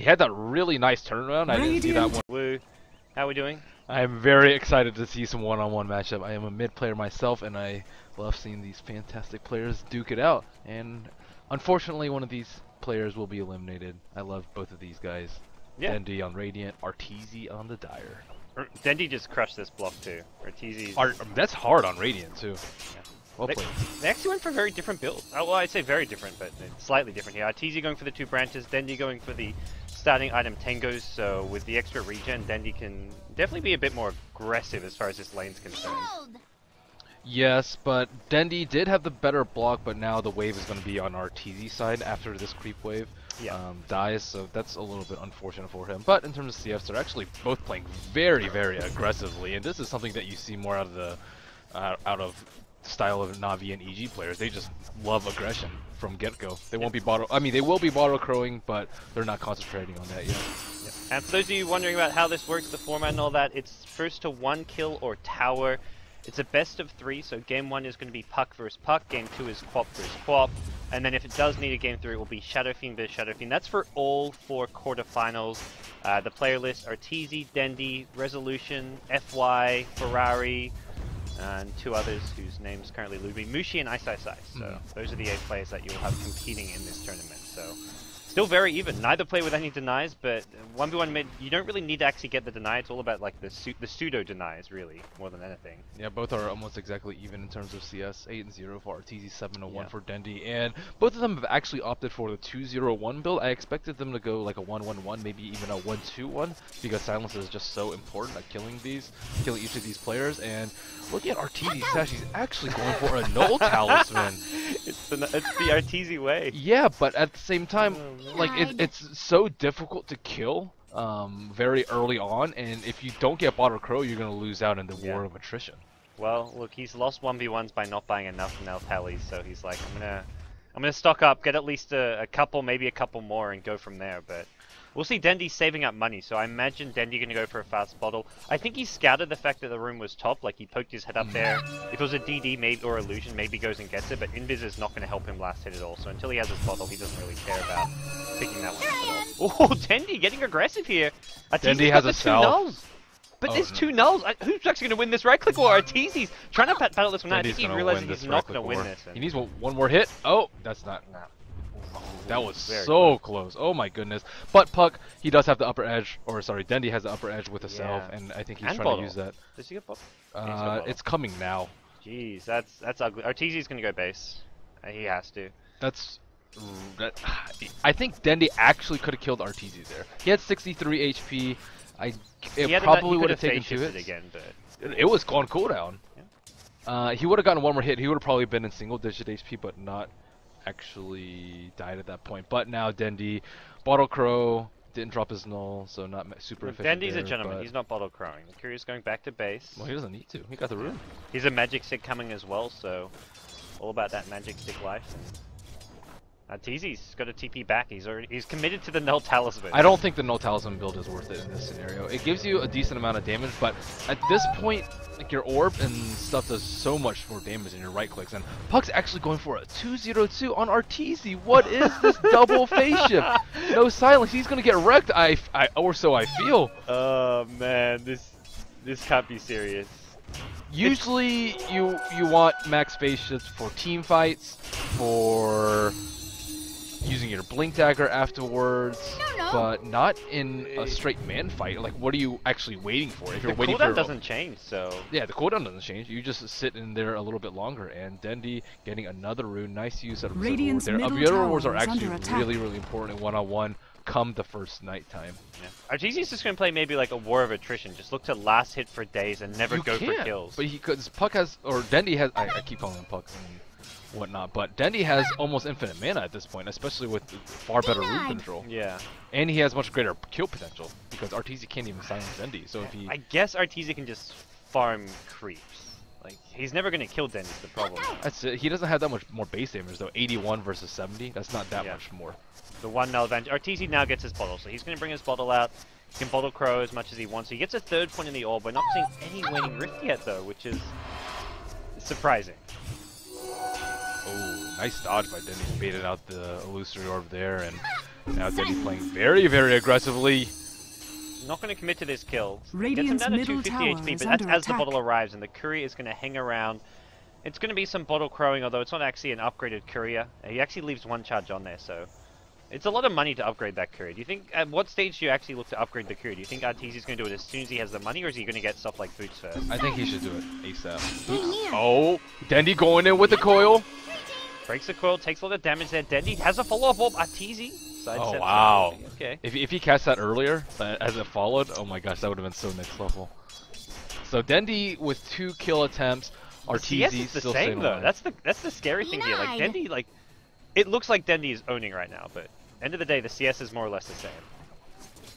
had that really nice turnaround. I didn't see that one. Woo. How are we doing? I am very excited to see some one-on-one matchup. I am a mid player myself, and I love seeing these fantastic players duke it out. And unfortunately, one of these players will be eliminated. I love both of these guys. Yeah. Dendi on Radiant, Arteezy on the Dire. Dendi just crushed this block too. Arteezy. That's hard on Radiant too. Yeah. Well played. They actually went for very different builds. Oh, well, I'd say very different, but slightly different here. Arteezy going for the 2 branches, Dendi going for the starting item Tangos. So with the extra regen, Dendi can definitely be a bit more aggressive as far as this lane's concerned. Yes, but Dendi did have the better block, but now the wave is going to be on Arteezy's side after this creep wave dies, so that's a little bit unfortunate for him. But in terms of CFs, they're actually both playing very, very aggressively, and this is something that you see more out of the style of Na'Vi and EG players. They just love aggression from get-go. They won't be bottle. I mean, they will be bottle crowing, but they're not concentrating on that yet. And for those of you wondering about how this works, the format and all that, it's first to 1 kill or tower. It's a best of 3, so game 1 is going to be Puck versus Puck, game 2 is Quap versus Quap, and then if it does need a game 3, it will be Shadow Fiend versus Shadow Fiend. That's for all 4 quarterfinals. The player list: Arteezy, Dendi, Resolution, FY, Ferrari, and 2 others whose names currently elude me, Mushi and Ice. So those are the 8 players that you'll have competing in this tournament. So still very even. Neither play with any denies, but 1v1 mid, you don't really need to actually get the deny. It's all about like the pseudo denies, really, more than anything. Yeah, both are almost exactly even in terms of CS. 8-0 for Arteezy, 7-1 for Dendi, and both of them have actually opted for the 2-0-1 build. I expected them to go like a 1-1-1, maybe even a 1-2-1, because silence is just so important at killing each of these players. And look at Arteezy's stash; he's actually going for a null talisman. It's the Arteezy way. Yeah, but at the same time, like it's so difficult to kill very early on, and if you don't get bottle crow, you're gonna lose out in the war of attrition. Well, look, he's lost 1v1s by not buying enough Nell tallies, so he's like, I'm gonna stock up, get at least a couple, maybe a couple more, and go from there. But we'll see Dendi saving up money, so I imagine Dendi gonna go for a fast bottle. I think he scouted the fact that the room was top, like he poked his head up there. If it was a DD maybe or illusion, maybe goes and gets it, but Invis is not gonna help him last hit at all. So until he has his bottle, he doesn't really care about picking that one up at all. Oh, Dendi getting aggressive here. Dendi has a self. But there's 2 nulls. Who's actually going to win this right-click war? Arteezy's trying to battle this one out. I think he realizes he's not going to win this. He needs one more hit. Oh, that's not. That was so close. Oh my goodness. But Puck, he does have the upper edge, or sorry, Dendi has the upper edge with a self, and I think he's trying to use that. Does he get bottle? It's coming now. Jeez, that's ugly. Arteezy's going to go base. He has to. I think Dendi actually could have killed Arteezy there. He had 63 HP. It probably would have taken 2 hits. Again, but it was on cooldown. Yeah. He would have gotten 1 more hit. He would have probably been in single-digit HP, but not actually died at that point. But now Dendi, bottle crow, didn't drop his null, so not super efficient. Dendi's a gentleman. He's not bottle crowing. Curious going back to base. Well, he doesn't need to. He got the rune. He's a magic stick coming as well, so all about that magic stick life. Arteezy's got a TP back. He's committed to the null talisman. I don't think the null talisman build is worth it in this scenario. It gives you a decent amount of damage, but at this point, like your orb and stuff does so much more damage than your right clicks. And Puck's actually going for a 2-0-2 on Arteezy. What is this double phase shift? No silence. He's gonna get wrecked. Or so I feel. Oh man, this can't be serious. Usually, you want max phase shifts for team fights, for using your blink dagger afterwards, but not in a straight man fight. Like, what are you actually waiting for? If you're waiting for the cooldown doesn't change, so yeah, the cooldown doesn't change. You just sit in there a little bit longer. And Dendi getting another rune. Nice use of Radiant's there. Observer rewards are actually really, really important in one-on-one. Come the first night time. Yeah. Arteezy's just gonna play maybe like a war of attrition. Just look to last hit for days and never go for kills. But because Puck has, or Dendi has, I keep calling him Puck and whatnot, but Dendi has almost infinite mana at this point, especially with far better rune control. Yeah. And he has much greater kill potential because Arteezy can't even silence Dendi. So if he, I guess Arteezy can just farm creeps. Like, he's never gonna kill Dendi. Is the problem. That's it. He doesn't have that much more base damage though. 81 versus 70. That's not that much more. The 1 null advantage. Arteezy now gets his bottle, so he's going to bring his bottle out. He can bottle crow as much as he wants. He gets a 3rd point in the orb. We're not seeing any waning rift yet, though, which is surprising. Oh, nice dodge by Dendi. Baited out the illusory orb there, and Now Dendi playing very, very aggressively. Not going to commit to this kill. Gets him Radiant's down to middle 250 tower HP, is but that's under as the attack. bottle arrives, and the courier is going to hang around. It's going to be some bottle crowing, although it's not actually an upgraded courier. He actually leaves one charge on there, so it's a lot of money to upgrade that courier. Do you think, at what stage do you actually look to upgrade the courier? Do you think Arteezy's going to do it as soon as he has the money, or is he going to get stuff like boots first? I think he should do it ASAP. Boots. Oh, Dendi going in with the coil. Breaks the coil, takes a lot of damage there. Dendi has a follow-up orb. Arteezy. Oh wow! Okay. If he cast that earlier, as it followed, oh my gosh, that would have been so next level. So Dendi with 2 kill attempts. Arteezy the still same though. alive. That's the scary thing here. Like Dendi, like it looks like Dendi is owning right now, but end of the day, the CS is more or less the same.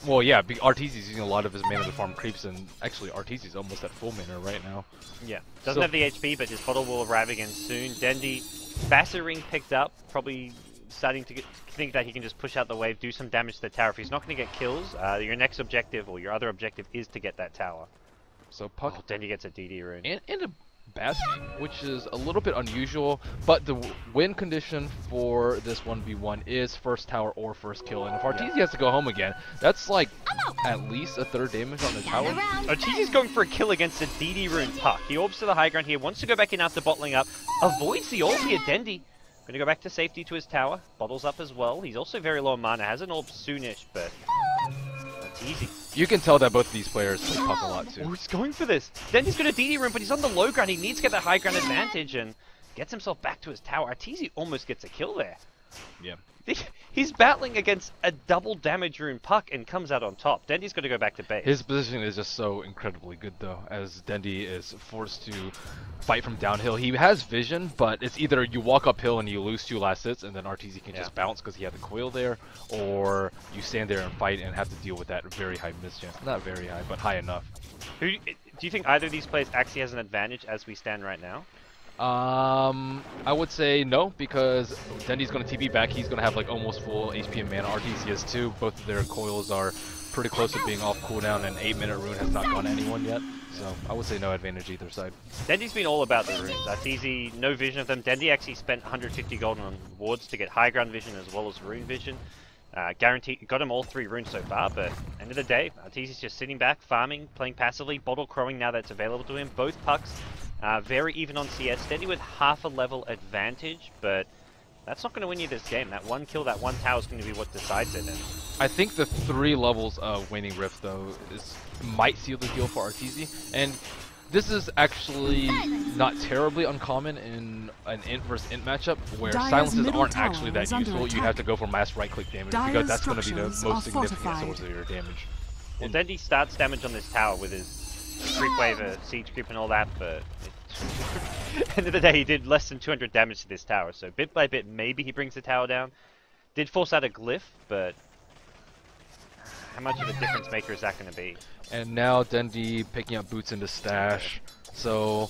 Well, yeah, Arteezy's using a lot of his mana to farm creeps, and actually Arteezy's almost at full mana right now. Yeah, doesn't have the HP, but his bottle will arrive again soon. Dendi, Bassett ring picked up, probably starting to think that he can just push out the wave, do some damage to the tower. If he's not going to get kills, your next objective, or your other objective, is to get that tower. So Puck Dendi gets a DD rune. and a basket, which is a little bit unusual, but the win condition for this 1v1 is first tower or first kill, and if Arteezy has to go home again, that's like at least a 3rd damage on the tower. Arteezy's going for a kill against a DD rune Puck. He orbs to the high ground here, wants to go back in after bottling up, avoids the orb here. Dendi gonna go back to safety to his tower, bottles up as well. He's also very low on mana, has an orb soonish, but that's easy. You can tell that both of these players play Puck a lot too. Oh, he's going for this. Dendi's got a DD room, but he's on the low ground. He needs to get that high ground advantage and gets himself back to his tower. Arteezy almost gets a kill there. Yeah. He's battling against a double damage rune Puck and comes out on top. Dendi's got to go back to base. His position is just so incredibly good though, as Dendi is forced to fight from downhill. He has vision, but it's either you walk uphill and you lose 2 last hits, and then Arteezy can just bounce because he had the coil there, or you stand there and fight and have to deal with that very high miss chance. Not very high, but high enough. Do you think either of these players actually has an advantage as we stand right now? I would say no, because Dendi's going to TP back. He's going to have like almost full HP and mana. Arteezy has 2. Both of their coils are pretty close to being off cooldown, and 8-minute rune has not gone to anyone yet. So I would say no advantage either side. Dendi's been all about the runes. Arteezy, no vision of them. Dendi actually spent 150 gold on wards to get high ground vision as well as rune vision. Guaranteed, got him all 3 runes so far, but end of the day, Arteezy's just sitting back, farming, playing passively, bottle crowing now that's available to him. Both Pucks very even on CS. Dendi with half a level advantage, but that's not going to win you this game. That one kill, that one tower is going to be what decides it. And I think the 3 levels of Waning Rift though might seal the deal for Arteezy, and this is actually not terribly uncommon in an int versus int matchup where silences aren't actually that useful. You have to go for mass right click damage because that's going to be the most significant source of your damage. Well, Dendi starts damage on this tower with his creep wave, siege creep and all that, but end of the day he did less than 200 damage to this tower, so bit by bit maybe he brings the tower down. Did force out a glyph, but how much of a difference maker is that going to be? And now Dendi picking up boots into stash, so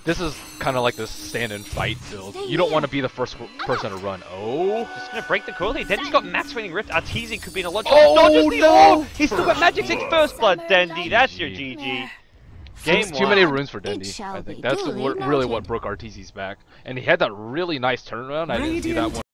this is kind of like the stand and fight build. You don't want to be the first person to run. Oh, just going to break the coil here. Dendi's got max Waning Rift. Arteezy could be in a lot of trouble. No! He's still got Magic 6 First Blood, Dendi. That's your GG. Game too many runes for Dendi. I think that's really what broke Arteezy's back. And he had that really nice turnaround. I didn't see that one.